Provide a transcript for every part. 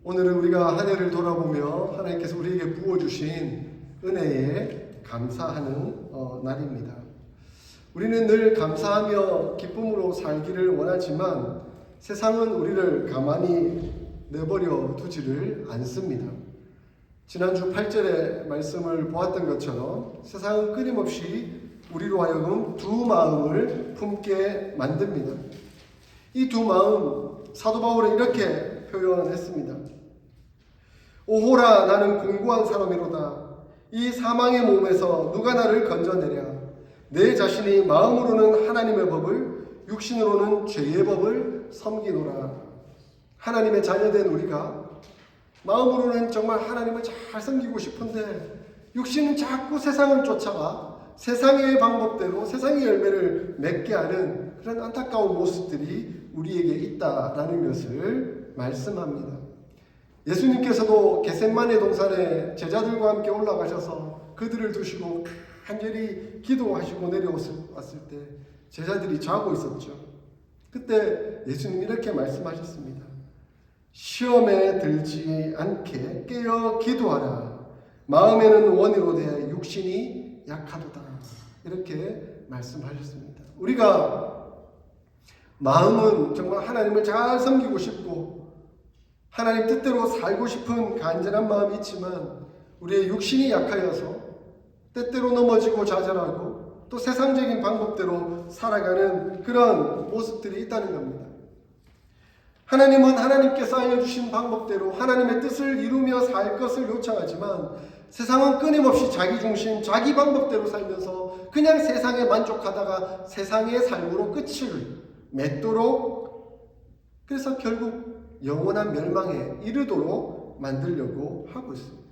오늘은 우리가 한 해를 돌아보며 하나님께서 우리에게 부어주신 은혜에 감사하는 날입니다. 우리는 늘 감사하며 기쁨으로 살기를 원하지만 세상은 우리를 가만히 내버려 두지를 않습니다. 지난주 8절의 말씀을 보았던 것처럼 세상은 끊임없이 우리로 하여금 두 마음을 품게 만듭니다. 이 두 마음, 사도 바울은 이렇게 표현했습니다. 오호라, 나는 공고한 사람이로다. 이 사망의 몸에서 누가 나를 건져내랴. 내 자신이 마음으로는 하나님의 법을, 육신으로는 죄의 법을 섬기노라. 하나님의 자녀된 우리가 마음으로는 정말 하나님을 잘 섬기고 싶은데 육신은 자꾸 세상을 쫓아가 세상의 방법대로 세상의 열매를 맺게 하는 그런 안타까운 모습들이 우리에게 있다라는 것을 말씀합니다. 예수님께서도 겟세마네 동산에 제자들과 함께 올라가셔서 그들을 두시고 간절히 기도하시고 내려왔을 때 제자들이 자고 있었죠. 그때 예수님이 이렇게 말씀하셨습니다. 시험에 들지 않게 깨어 기도하라. 마음에는 원이로되 육신이 약하도다. 이렇게 말씀하셨습니다. 우리가 마음은 정말 하나님을 잘 섬기고 싶고 하나님 뜻대로 살고 싶은 간절한 마음이 있지만 우리의 육신이 약하여서 때때로 넘어지고 좌절하고 또 세상적인 방법대로 살아가는 그런 모습들이 있다는 겁니다. 하나님은 하나님께서 알려주신 방법대로 하나님의 뜻을 이루며 살 것을 요청하지만 세상은 끊임없이 자기 중심, 자기 방법대로 살면서 그냥 세상에 만족하다가 세상의 삶으로 끝을 맺도록, 그래서 결국 영원한 멸망에 이르도록 만들려고 하고 있습니다.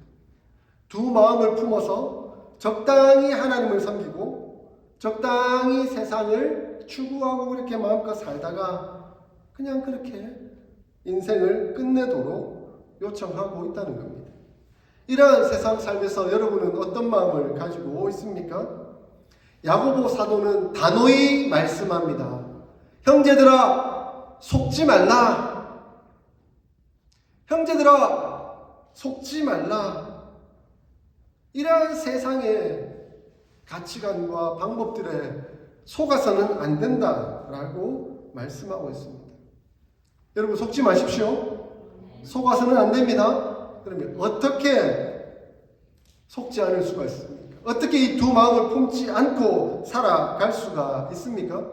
두 마음을 품어서 적당히 하나님을 섬기고 적당히 세상을 추구하고 그렇게 마음껏 살다가 그냥 그렇게 인생을 끝내도록 요청하고 있다는 겁니다. 이러한 세상 삶에서 여러분은 어떤 마음을 가지고 있습니까? 야고보 사도는 단호히 말씀합니다. 형제들아, 속지 말라. 형제들아, 속지 말라. 이러한 세상의 가치관과 방법들에 속아서는 안 된다라고 말씀하고 있습니다. 여러분, 속지 마십시오. 속아서는 안 됩니다. 그러면 어떻게 속지 않을 수가 있습니까? 어떻게 이 두 마음을 품지 않고 살아갈 수가 있습니까?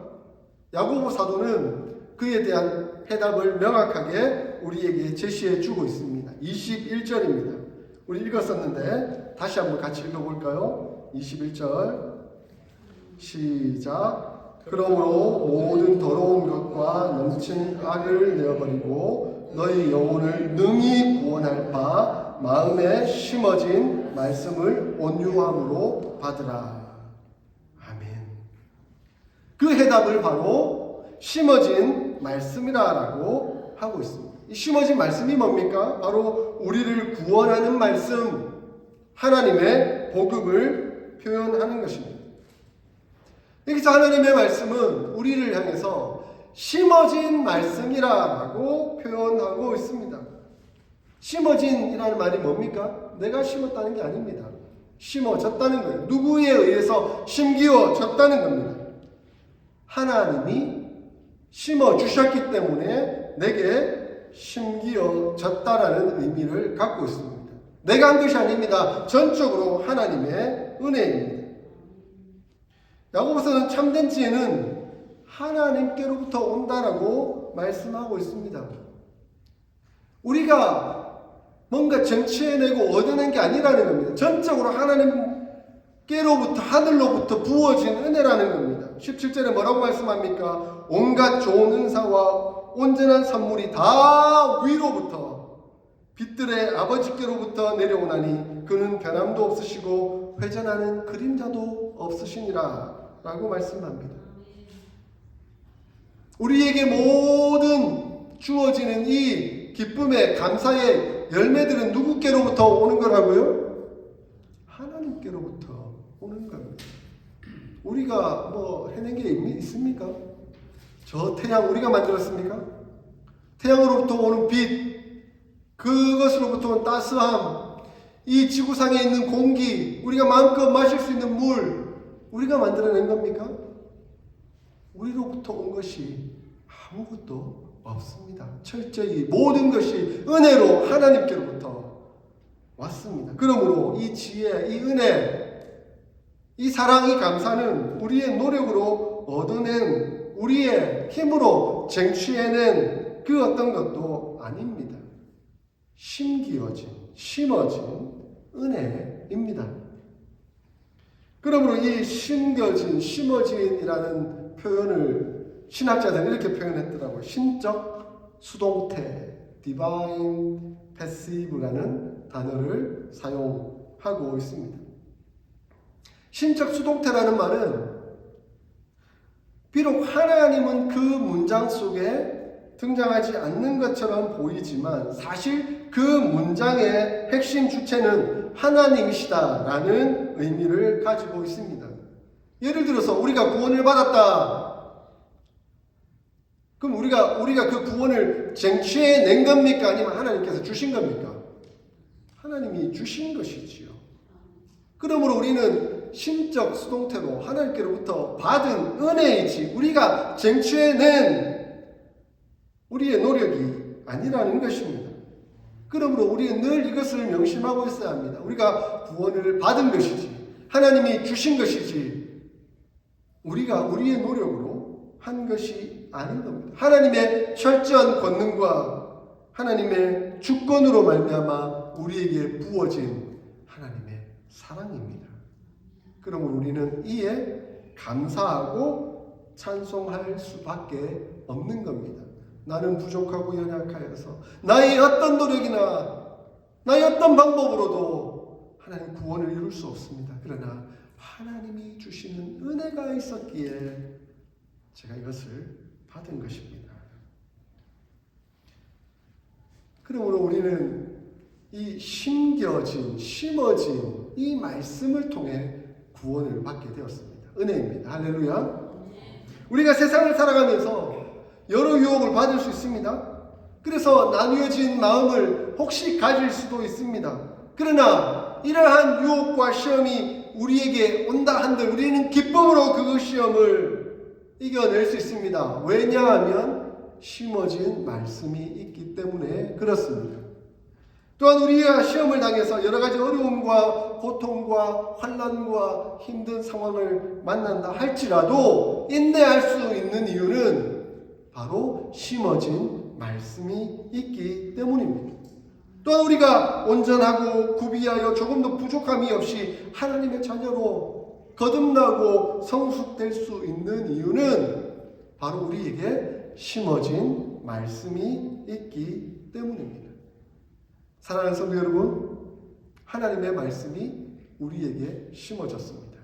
야고보 사도는 그에 대한 해답을 명확하게 우리에게 제시해 주고 있습니다. 21절입니다. 우리 읽었었는데 다시 한번 같이 읽어볼까요? 21절 시작. 그러므로 모든 더러운 것과 넘친 악을 내어버리고 너희 영혼을 능히 구원할 바 마음에 심어진 말씀을 온유함으로 받으라. 아멘. 그 해답을 바로 심어진 말씀이라고 하고 있습니다. 이 심어진 말씀이 뭡니까? 바로 우리를 구원하는 말씀, 하나님의 복음을 표현하는 것입니다. 여기서 하나님의 말씀은 우리를 향해서 심어진 말씀이라고 표현하고 있습니다. 심어진이라는 말이 뭡니까? 내가 심었다는 게 아닙니다. 심어졌다는 거예요. 누구에 의해서 심기어졌다는 겁니다. 하나님이 심어주셨기 때문에 내게 심기어졌다라는 의미를 갖고 있습니다. 내가 한 것이 아닙니다. 전적으로 하나님의 은혜입니다. 야고보서는 참된 지혜는 하나님께로부터 온다라고 말씀하고 있습니다. 우리가 뭔가 정치해내고 얻어낸 게 아니라는 겁니다. 전적으로 하나님께로부터, 하늘로부터 부어진 은혜라는 겁니다. 17절에 뭐라고 말씀합니까? 온갖 좋은 은사와 온전한 선물이 다 위로부터 빛들의 아버지께로부터 내려오나니 그는 변함도 없으시고 회전하는 그림자도 없으시니라 라고 말씀합니다. 우리에게 모든 주어지는 이 기쁨의 감사의 열매들은 누구께로부터 오는 거라고요? 하나님께로부터 오는 겁니다. 우리가 뭐 해낸 게 있습니까? 저 태양 우리가 만들었습니까? 태양으로부터 오는 빛, 그것으로부터 온 따스함, 이 지구상에 있는 공기, 우리가 마음껏 마실 수 있는 물, 우리가 만들어낸 겁니까? 우리로부터 온 것이 아무것도 없습니다. 철저히 모든 것이 은혜로 하나님께로부터 왔습니다. 그러므로 이 지혜, 이 은혜, 이 사랑, 이 감사는 우리의 노력으로 얻어낸, 우리의 힘으로 쟁취해낸 그 어떤 것도 아닙니다. 심겨진, 심어진 은혜입니다. 그러므로 이 심겨진, 심어진이라는 표현을 신학자들은 이렇게 표현했더라고요. 신적 수동태, divine passive라는 단어를 사용하고 있습니다. 신적 수동태라는 말은 비록 하나님은 그 문장 속에 등장하지 않는 것처럼 보이지만 사실 그 문장의 핵심 주체는 하나님이시다라는 의미를 가지고 있습니다. 예를 들어서 우리가 구원을 받았다. 그럼 우리가 그 구원을 쟁취해낸 겁니까? 아니면 하나님께서 주신 겁니까? 하나님이 주신 것이지요. 그러므로 우리는 신적 수동태로 하나님께로부터 받은 은혜이지 우리가 쟁취해낸 우리의 노력이 아니라는 것입니다. 그러므로 우리는 늘 이것을 명심하고 있어야 합니다. 우리가 구원을 받은 것이지 하나님이 주신 것이지 우리가 우리의 노력으로 한 것이 아닌 겁니다. 하나님의 철저한 권능과 하나님의 주권으로 말미암아 우리에게 부어진 하나님의 사랑입니다. 그러므로 우리는 이에 감사하고 찬송할 수밖에 없는 겁니다. 나는 부족하고 연약하여서 나의 어떤 노력이나 나의 어떤 방법으로도 하나님 구원을 이룰 수 없습니다. 그러나 하나님이 주시는 은혜가 있었기에 제가 이것을 받은 것입니다. 그러므로 우리는 이 심겨진, 심어진 이 말씀을 통해 구원을 받게 되었습니다. 은혜입니다. 할렐루야. 우리가 세상을 살아가면서 여러 유혹을 받을 수 있습니다. 그래서 나뉘어진 마음을 혹시 가질 수도 있습니다. 그러나 이러한 유혹과 시험이 우리에게 온다 한들 우리는 기쁨으로 그 시험을 이겨낼 수 있습니다. 왜냐하면 심어진 말씀이 있기 때문에 그렇습니다. 또한 우리가 시험을 당해서 여러 가지 어려움과 고통과 환난과 힘든 상황을 만난다 할지라도 인내할 수 있는 이유는 바로 심어진 말씀이 있기 때문입니다. 또한 우리가 온전하고 구비하여 조금도 부족함이 없이 하나님의 자녀로 거듭나고 성숙될 수 있는 이유는 바로 우리에게 심어진 말씀이 있기 때문입니다. 사랑하는 성도 여러분, 하나님의 말씀이 우리에게 심어졌습니다.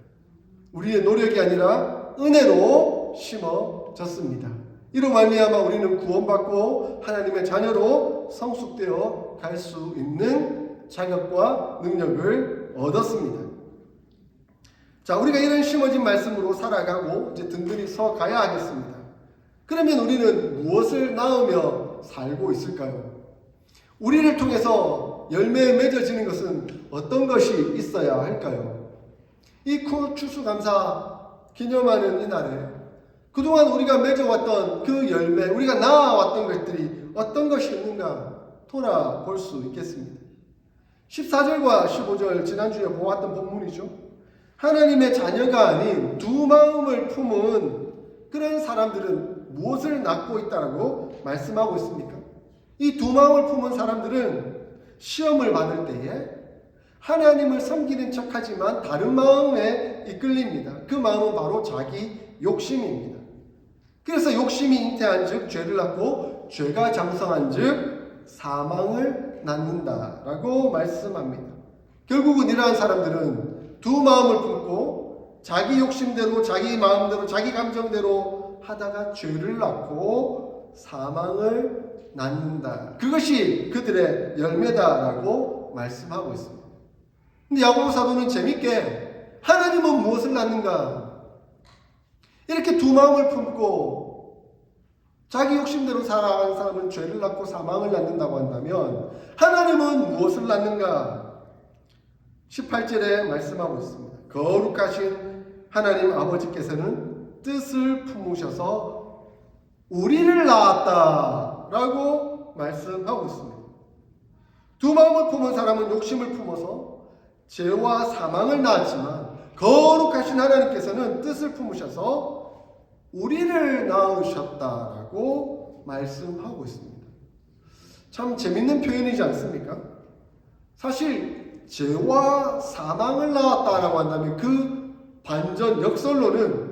우리의 노력이 아니라 은혜로 심어졌습니다. 이로 말미암아 우리는 구원받고 하나님의 자녀로 성숙되어 갈 수 있는 자격과 능력을 얻었습니다. 자, 우리가 이런 심어진 말씀으로 살아가고 이제 든든히 서 가야 하겠습니다. 그러면 우리는 무엇을 낳으며 살고 있을까요? 우리를 통해서 열매에 맺어지는 것은 어떤 것이 있어야 할까요? 이 추수감사 기념하는 이날에 그동안 우리가 맺어왔던 그 열매, 우리가 낳아왔던 것들이 어떤 것이 있는가 돌아볼 수 있겠습니다. 14절과 15절 지난주에 보았던 본문이죠. 하나님의 자녀가 아닌 두 마음을 품은 그런 사람들은 무엇을 낳고 있다고 말씀하고 있습니까? 이 두 마음을 품은 사람들은 시험을 받을 때에 하나님을 섬기는 척하지만 다른 마음에 이끌립니다. 그 마음은 바로 자기 욕심입니다. 그래서 욕심이 잉태한 즉 죄를 낳고 죄가 장성한 즉 사망을 낳는다라고 말씀합니다. 결국은 이러한 사람들은 두 마음을 품고 자기 욕심대로 자기 마음대로 자기 감정대로 하다가 죄를 낳고 사망을 낳는다. 그것이 그들의 열매다라고 말씀하고 있습니다. 근데 야고보 사도는 재밌게 하나님은 무엇을 낳는가? 이렇게 두 마음을 품고 자기 욕심대로 살아가는 사람은 죄를 낳고 사망을 낳는다고 한다면 하나님은 무엇을 낳는가? 18절에 말씀하고 있습니다. 거룩하신 하나님 아버지께서는 뜻을 품으셔서 우리를 낳았다라고 말씀하고 있습니다. 두 마음을 품은 사람은 욕심을 품어서 죄와 사망을 낳았지만 거룩하신 하나님께서는 뜻을 품으셔서 우리를 낳으셨다라고 말씀하고 있습니다. 참 재밌는 표현이지 않습니까? 사실 죄와 사망을 낳았다라고 한다면 그 반전 역설로는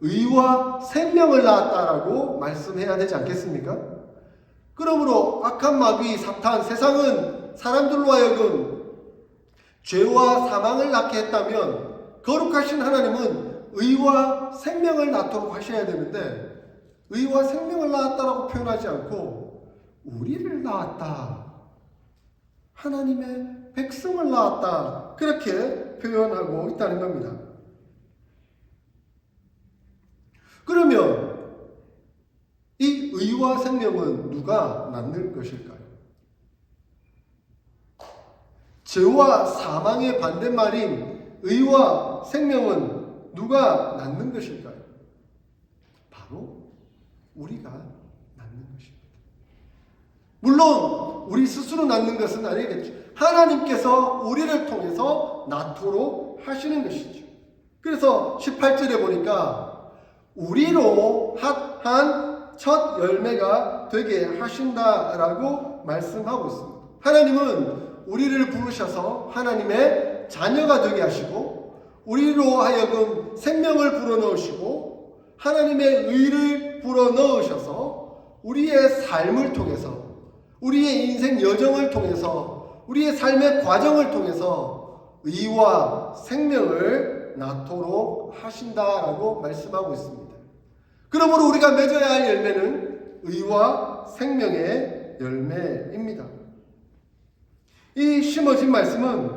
의와 생명을 낳았다라고 말씀해야 되지 않겠습니까? 그러므로 악한 마귀 사탄 세상은 사람들로 하여금 죄와 사망을 낳게 했다면 거룩하신 하나님은 의와 생명을 낳도록 하셔야 되는데 의와 생명을 낳았다라고 표현하지 않고 우리를 낳았다, 하나님의 백성을 낳았다, 그렇게 표현하고 있다는 겁니다. 그러면 이 의와 생명은 누가 낳는 것일까요? 죄와 사망의 반대말인 의와 생명은 누가 낳는 것일까요? 바로 우리가 낳는 것입니다. 물론 우리 스스로 낳는 것은 아니겠죠. 하나님께서 우리를 통해서 낳도록 하시는 것이죠. 그래서 18절에 보니까 우리로 한 첫 열매가 되게 하신다라고 말씀하고 있습니다. 하나님은 우리를 부르셔서 하나님의 자녀가 되게 하시고 우리로 하여금 생명을 불어넣으시고 하나님의 의를 불어넣으셔서 우리의 삶을 통해서 우리의 인생 여정을 통해서 우리의 삶의 과정을 통해서 의와 생명을 낳도록 하신다라고 말씀하고 있습니다. 그러므로 우리가 맺어야 할 열매는 의와 생명의 열매입니다. 이 심어진 말씀은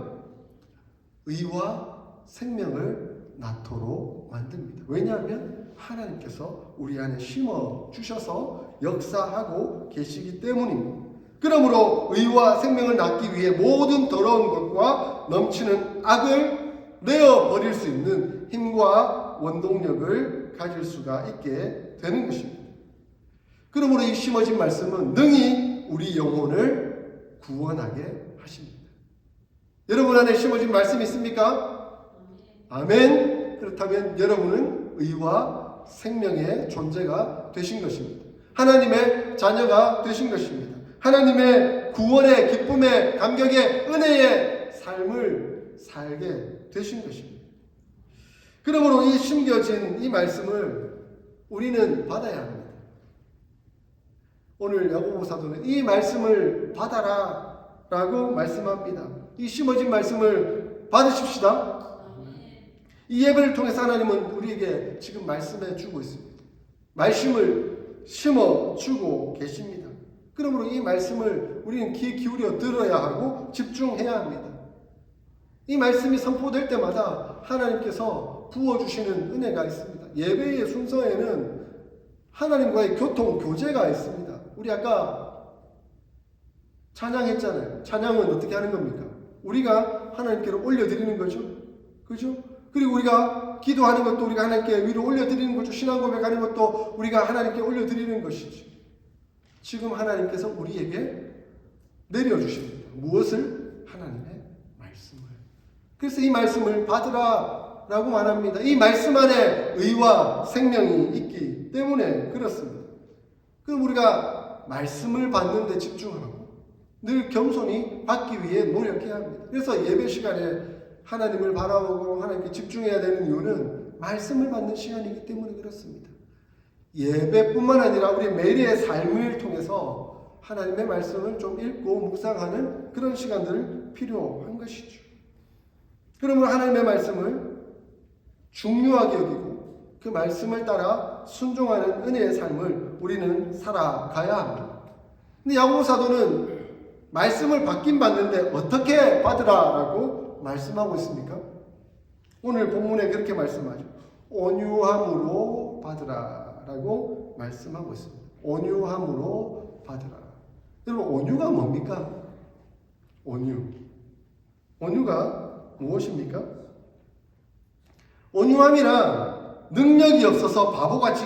의와 생명을 낳도록 만듭니다. 왜냐하면 하나님께서 우리 안에 심어주셔서 역사하고 계시기 때문입니다. 그러므로 의와 생명을 낳기 위해 모든 더러운 것과 넘치는 악을 내어버릴 수 있는 힘과 원동력을 가질 수가 있게 되는 것입니다. 그러므로 이 심어진 말씀은 능히 우리 영혼을 구원하게 하십니다. 여러분 안에 심어진 말씀이 있습니까? 아멘. 그렇다면 여러분은 의와 생명의 존재가 되신 것입니다. 하나님의 자녀가 되신 것입니다. 하나님의 구원의 기쁨의 감격의 은혜의 삶을 살게 되신 것입니다. 그러므로 이 심겨진 이 말씀을 우리는 받아야 합니다. 오늘 야고보 사도는 이 말씀을 받아라 라고 말씀합니다. 이 심어진 말씀을 받으십시다. 이 예배를 통해서 하나님은 우리에게 지금 말씀해 주고 있습니다. 말씀을 심어주고 계십니다. 그러므로 이 말씀을 우리는 귀 기울여 들어야 하고 집중해야 합니다. 이 말씀이 선포될 때마다 하나님께서 부어주시는 은혜가 있습니다. 예배의 순서에는 하나님과의 교통, 교제가 있습니다. 우리 아까 찬양했잖아요. 찬양은 어떻게 하는 겁니까? 우리가 하나님께로 올려드리는 거죠. 그죠? 그리고 우리가 기도하는 것도 우리가 하나님께 위로 올려드리는 거죠. 신앙 고백하는 것도 우리가 하나님께 올려드리는 것이죠. 지금 하나님께서 우리에게 내려주십니다. 무엇을? 하나님의 말씀을. 그래서 이 말씀을 받으라 라고 말합니다. 이 말씀 안에 의와 생명이 있기 때문에 그렇습니다. 그럼 우리가 말씀을 받는 데 집중하고 늘 겸손히 받기 위해 노력해야 합니다. 그래서 예배 시간에 하나님을 바라보고 하나님께 집중해야 되는 이유는 말씀을 받는 시간이기 때문에 그렇습니다. 예배뿐만 아니라 우리 매일의 삶을 통해서 하나님의 말씀을 좀 읽고 묵상하는 그런 시간들이 필요한 것이죠. 그러면 하나님의 말씀을 중요하게 여기고 그 말씀을 따라 순종하는 은혜의 삶을 우리는 살아가야 합니다. 근데 야고보 사도는 말씀을 받긴 받는데 어떻게 받으라라고 말씀하고 있습니까? 오늘 본문에 그렇게 말씀하죠. 온유함으로 받으라라고 말씀하고 있습니다. 온유함으로 받으라. 여러분, 온유가 뭡니까? 온유가 무엇입니까? 온유함이란 능력이 없어서 바보같이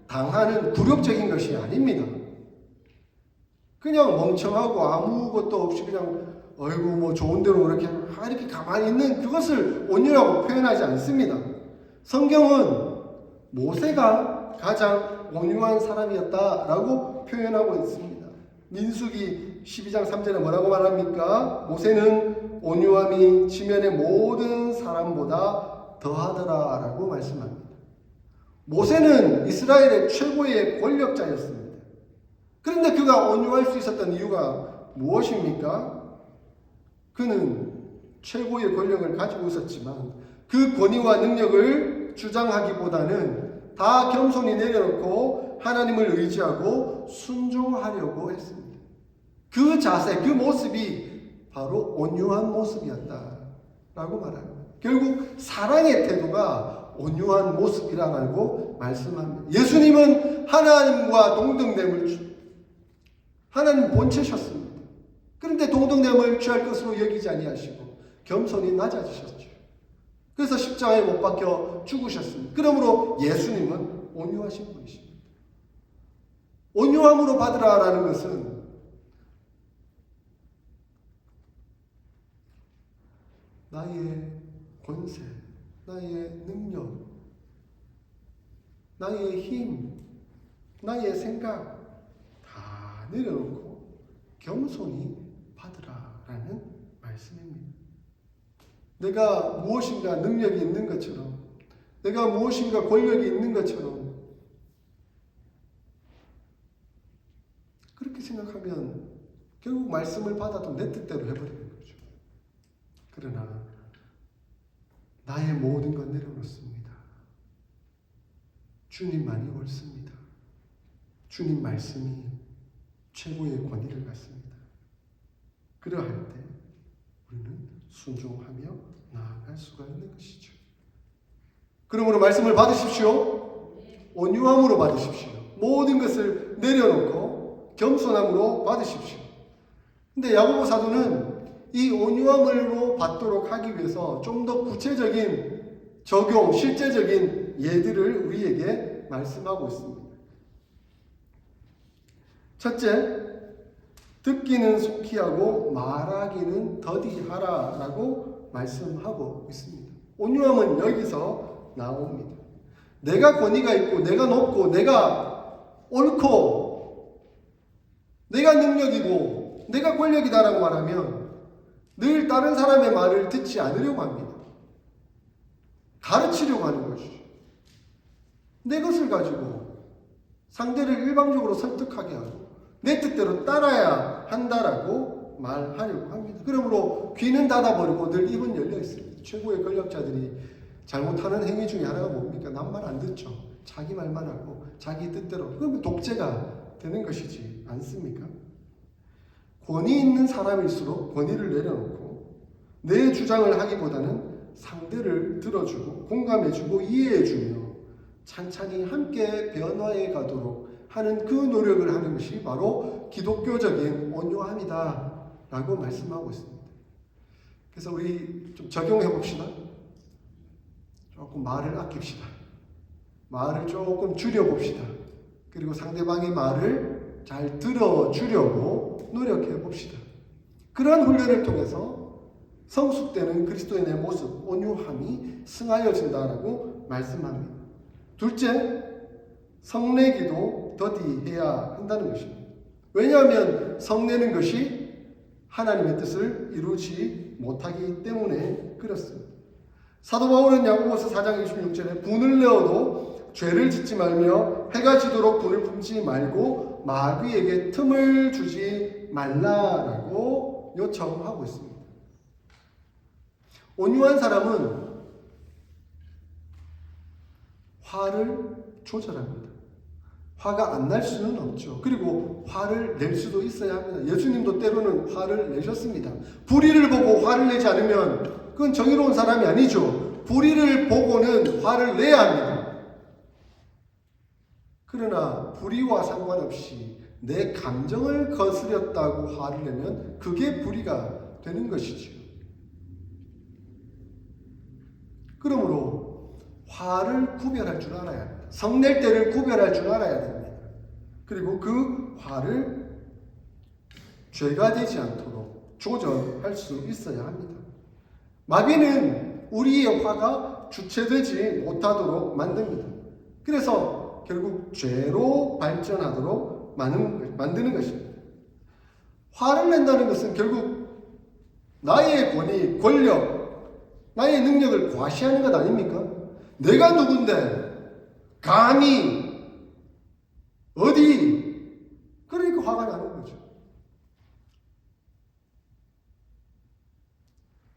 당하는 굴욕적인 것이 아닙니다. 그냥 멍청하고 아무것도 없이 그냥 어이구 뭐 좋은 대로 이렇게 가만히 있는 그것을 온유라고 표현하지 않습니다. 성경은 모세가 가장 온유한 사람이었다라고 표현하고 있습니다. 민수기 12장 3절에 뭐라고 말합니까? 모세는 온유함이 지면의 모든 사람보다 더하더라라고 말씀합니다. 모세는 이스라엘의 최고의 권력자였습니다. 그런데 그가 온유할 수 있었던 이유가 무엇입니까? 그는 최고의 권력을 가지고 있었지만 그 권위와 능력을 주장하기보다는 다 겸손히 내려놓고 하나님을 의지하고 순종하려고 했습니다. 그 자세, 그 모습이 바로 온유한 모습이었다라고 말합니다. 결국 사랑의 태도가 온유한 모습이라고 말씀합니다. 예수님은 하나님과 동등됨을 하나님 본체셨습니다. 그런데 동등됨을 취할 것으로 여기지 아니하시고 겸손히 낮아지셨죠. 그래서 십자가에 못 박혀 죽으셨습니다. 그러므로 예수님은 온유하신 분이십니다. 온유함으로 받으라라는 것은 나의 권세, 나의 능력, 나의 힘, 나의 생각 다 내려놓고 겸손히 받으라라는 말씀입니다. 내가 무엇인가 능력이 있는 것처럼, 내가 무엇인가 권력이 있는 것처럼 그렇게 생각하면 결국 말씀을 받아도 내 뜻대로 해버리는 거죠. 그러나 나의 모든 건 내려놓습니다. 주님만이 옳습니다. 주님 말씀이 최고의 권위를 갖습니다. 그러할 때 우리는 순종하며 나아갈 수가 있는 것이죠. 그러므로 말씀을 받으십시오. 온유함으로 받으십시오. 모든 것을 내려놓고 겸손함으로 받으십시오. 근데 야고보 사도는 이 온유함으로 받도록 하기 위해서 좀 더 구체적인 적용, 실제적인 예들을 우리에게 말씀하고 있습니다. 첫째, 듣기는 속히 하고 말하기는 더디하라 라고 말씀하고 있습니다. 온유함은 여기서 나옵니다. 내가 권위가 있고 내가 높고 내가 옳고 내가 능력이고 내가 권력이다라고 말하면 늘 다른 사람의 말을 듣지 않으려고 합니다. 가르치려고 하는 것이죠. 내 것을 가지고 상대를 일방적으로 설득하게 하고 내 뜻대로 따라야 한다라고 말하려고 합니다. 그러므로 귀는 닫아버리고 늘 입은 열려 있습니다. 최고의 권력자들이 잘못하는 행위 중에 하나가 뭡니까? 남 말 안 듣죠. 자기 말만 하고 자기 뜻대로. 그러면 독재가 되는 것이지 않습니까? 권위 있는 사람일수록 권위를 내려놓고 내 주장을 하기보다는 상대를 들어주고 공감해주고 이해해주며 찬찬히 함께 변화해 가도록 하는 그 노력을 하는 것이 바로 기독교적인 온유함이다 라고 말씀하고 있습니다. 그래서 우리 좀 적용해 봅시다. 조금 말을 아낍시다. 말을 조금 줄여봅시다. 그리고 상대방의 말을 잘 들어주려고 노력해 봅시다. 그러한 훈련을 통해서 성숙되는 그리스도인의 모습, 온유함이 승하여진다라고 말씀합니다. 둘째, 성내기도 더디해야 한다는 것입니다. 왜냐하면 성내는 것이 하나님의 뜻을 이루지 못하기 때문에 그렇습니다. 사도 바울은 야고보서 4장 26절에 분을 내어도 죄를 짓지 말며 해가 지도록 분을 품지 말고 마귀에게 틈을 주지 말라라고 요청하고 있습니다. 온유한 사람은 화를 조절합니다. 화가 안 날 수는 없죠. 그리고 화를 낼 수도 있어야 합니다. 예수님도 때로는 화를 내셨습니다. 불의를 보고 화를 내지 않으면 그건 정의로운 사람이 아니죠. 불의를 보고는 화를 내야 합니다. 그러나 불의와 상관없이 내 감정을 거스렸다고 화를 내면 그게 불의가 되는 것이지요. 그러므로 화를 구별할 줄 알아야 합니다. 성낼 때를 구별할 줄 알아야 됩니다. 그리고 그 화를 죄가 되지 않도록 조절할 수 있어야 합니다. 마귀는 우리의 화가 주체되지 못하도록 만듭니다. 그래서 결국 죄로 발전하도록 만드는 것입니다. 화를 낸다는 것은 결국 나의 권위, 권력, 나의 능력을 과시하는 것 아닙니까? 내가 누군데 감히 어디 그러니까 화가 나는 거죠.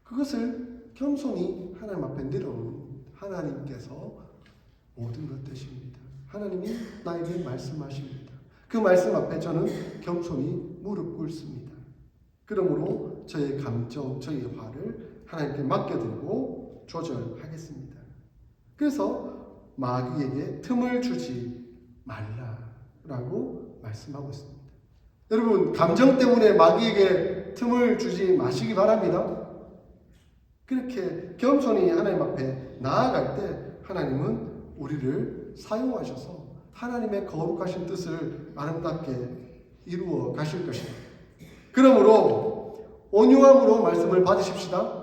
그것을 겸손히 하나님 앞에 내려오는 하나님께서 모든 것 되십니다. 하나님이 나에게 말씀하십니다. 그 말씀 앞에 저는 겸손히 무릎 꿇습니다. 그러므로 저의 감정, 저의 화를 하나님께 맡겨드리고 조절하겠습니다. 그래서 마귀에게 틈을 주지 말라라고 말씀하고 있습니다. 여러분, 감정 때문에 마귀에게 틈을 주지 마시기 바랍니다. 그렇게 겸손히 하나님 앞에 나아갈 때 하나님은 우리를 사용하셔서 하나님의 거룩하신 뜻을 아름답게 이루어 가실 것입니다. 그러므로 온유함으로 말씀을 받으십시다.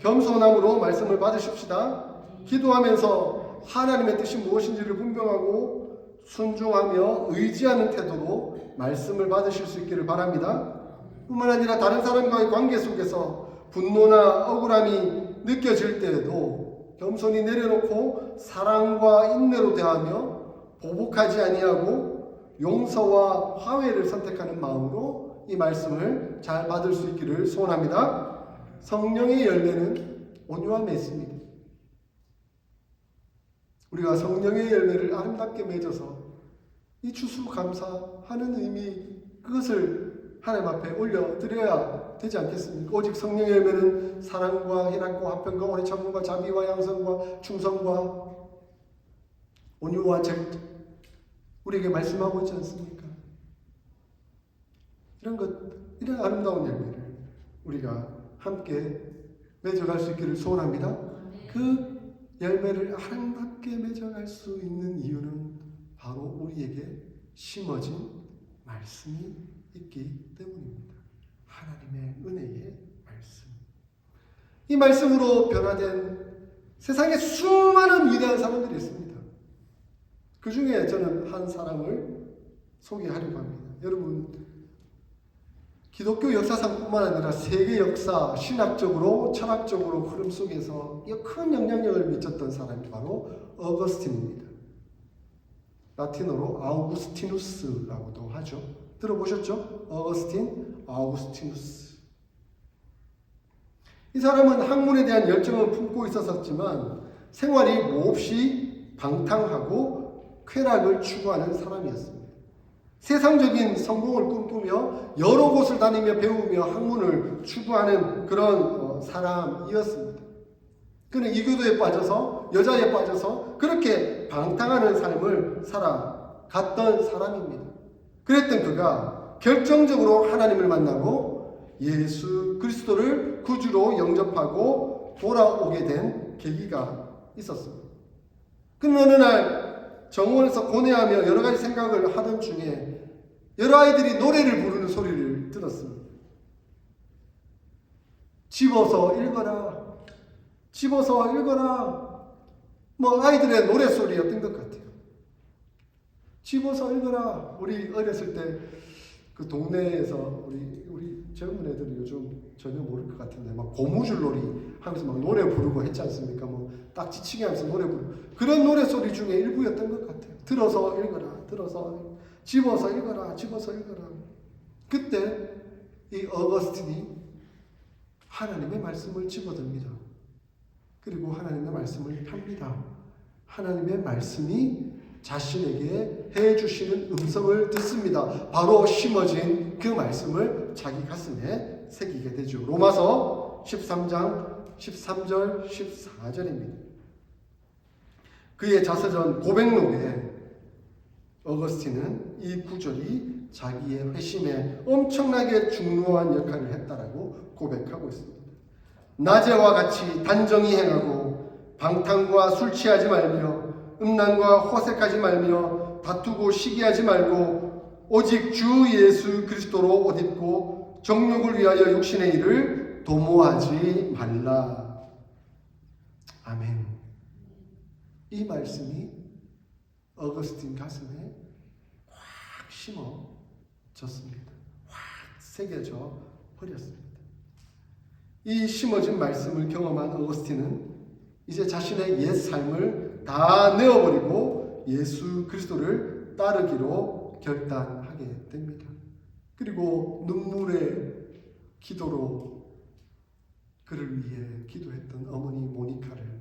겸손함으로 말씀을 받으십시다. 기도하면서 하나님의 뜻이 무엇인지를 분명하고 순종하며 의지하는 태도로 말씀을 받으실 수 있기를 바랍니다. 뿐만 아니라 다른 사람과의 관계 속에서 분노나 억울함이 느껴질 때에도 겸손히 내려놓고 사랑과 인내로 대하며 보복하지 아니하고 용서와 화해를 선택하는 마음으로 이 말씀을 잘 받을 수 있기를 소원합니다. 성령의 열매는 온유함에 있습니다. 우리가 성령의 열매를 아름답게 맺어서 이 추수감사하는 의미, 그것을 하나님 앞에 올려드려야 되지 않겠습니까? 오직 성령의 열매는 사랑과 희락과 화평과 오래 참음과 자비와 양선과 충성과 온유와 절제, 우리에게 말씀하고 있지 않습니까? 이런 아름다운 열매를 우리가 함께 맺어갈 수 있기를 소원합니다. 그 열매를 아름답게 맺어갈 수 있는 이유는 바로 우리에게 심어진 말씀이 있기 때문입니다. 하나님의 은혜의 말씀. 이 말씀으로 변화된 세상에 수많은 위대한 사람들이 있습니다. 그 중에 저는 한 사람을 소개하려고 합니다. 여러분, 기독교 역사상뿐만 아니라 세계 역사, 신학적으로, 철학적으로 흐름 속에서 큰 영향력을 미쳤던 사람이 바로 어거스틴입니다. 라틴어로 아우구스티누스라고도 하죠. 들어보셨죠? 어거스틴, 아우구스티누스. 이 사람은 학문에 대한 열정을 품고 있었지만 생활이 몹시 방탕하고 쾌락을 추구하는 사람이었습니다. 세상적인 성공을 꿈꾸며 여러 곳을 다니며 배우며 학문을 추구하는 그런 사람이었습니다. 그는 이교도에 빠져서, 여자에 빠져서 그렇게 방탕하는 삶을 살아갔던 사람입니다. 그랬던 그가 결정적으로 하나님을 만나고 예수 그리스도를 구주로 영접하고 돌아오게 된 계기가 있었습니다. 그는 어느 날 정원에서 고뇌하며 여러 가지 생각을 하던 중에 여러 아이들이 노래를 부르는 소리를 들었습니다. 집어서 읽어라. 집어서 읽어라. 뭐 아이들의 노래소리였던 것 같아요. 집어서 읽어라. 우리 어렸을 때 그 동네에서 우리 젊은 애들은 요즘 전혀 모를 것 같은데 막 고무줄놀이 하면서 막 노래 부르고 했지 않습니까? 뭐 딱지치기 하면서 노래 부르고 그런 노래소리 중에 일부였던 것 같아요. 들어서 읽어라. 들어서 집어서 읽어라. 집어서 읽어라. 그때 이 어거스틴이 하나님의 말씀을 집어듭니다. 그리고 하나님의 말씀을 팝니다. 하나님의 말씀이 자신에게 해주시는 음성을 듣습니다. 바로 심어진 그 말씀을 자기 가슴에 새기게 되죠. 로마서 13장 13절 14절입니다. 그의 자서전 고백록에 어거스틴은 이 구절이 자기의 회심에 엄청나게 중요한 역할을 했다라고 고백하고 있습니다. 낮에와 같이 단정히 행하고 방탕과 술 취하지 말며 음란과 호색하지 말며 다투고 시기하지 말고 오직 주 예수 그리스도로 옷 입고 정욕을 위하여 육신의 일을 도모하지 말라. 아멘. 이 말씀이 어거스틴 가슴에 확 심어졌습니다. 확 새겨져 버렸습니다. 이 심어진 말씀을 경험한 어거스틴은 이제 자신의 옛 삶을 다 내어버리고 예수 그리스도를 따르기로 결단하게 됩니다. 그리고 눈물의 기도로 그를 위해 기도했던 어머니 모니카를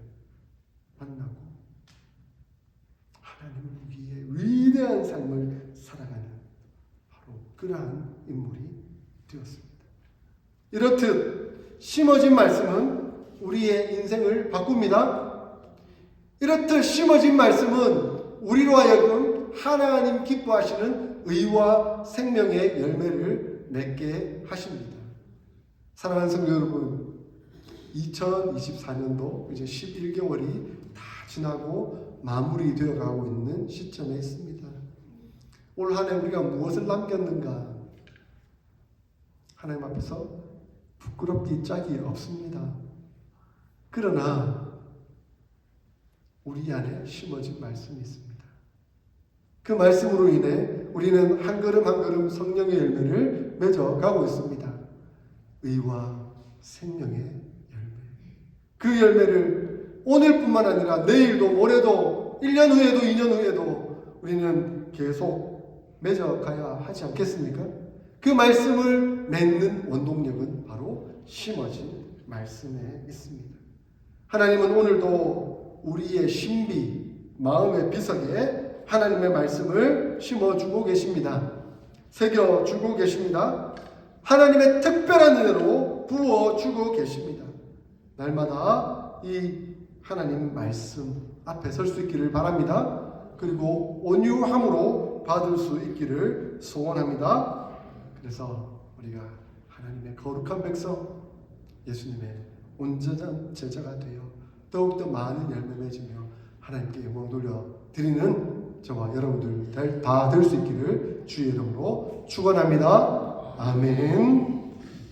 만나고 하나님을 위해 위대한 삶을 살아가는 바로 그러한 인물이 되었습니다. 이렇듯 심어진 말씀은 우리의 인생을 바꿉니다. 이렇듯 심어진 말씀은 우리로 하여금 하나님 기뻐하시는 의와 생명의 열매를 맺게 하십니다. 사랑하는 성도 여러분, 2024년도 이제 11개월이 다 지나고 마무리되어 가고 있는 시점에 있습니다. 올 한 해 우리가 무엇을 남겼는가? 하나님 앞에서 부끄럽기 짝이 없습니다. 그러나 우리 안에 심어진 말씀이 있습니다. 그 말씀으로 인해 우리는 한 걸음 한 걸음 성령의 열매를 맺어가고 있습니다. 의와 생명의 열매. 그 열매를 오늘뿐만 아니라 내일도 모레도 1년 후에도 2년 후에도 우리는 계속 맺어가야 하지 않겠습니까? 그 말씀을 맺는 원동력은 바로 심어진 말씀에 있습니다. 하나님은 오늘도 우리의 신비, 마음의 비석에 하나님의 말씀을 심어주고 계십니다. 새겨주고 계십니다. 하나님의 특별한 은혜로 부어주고 계십니다. 날마다 이 하나님 말씀 앞에 설 수 있기를 바랍니다. 그리고 온유함으로 받을 수 있기를 소원합니다. 그래서 우리가 하나님의 거룩한 백성, 예수님의 온전한 제자가 되어 더욱더 많은 열매 맺으며 하나님께 영광 돌려드리는 저와 여러분들 다 될 수 있기를 주의 이름으로 축원합니다. 아멘.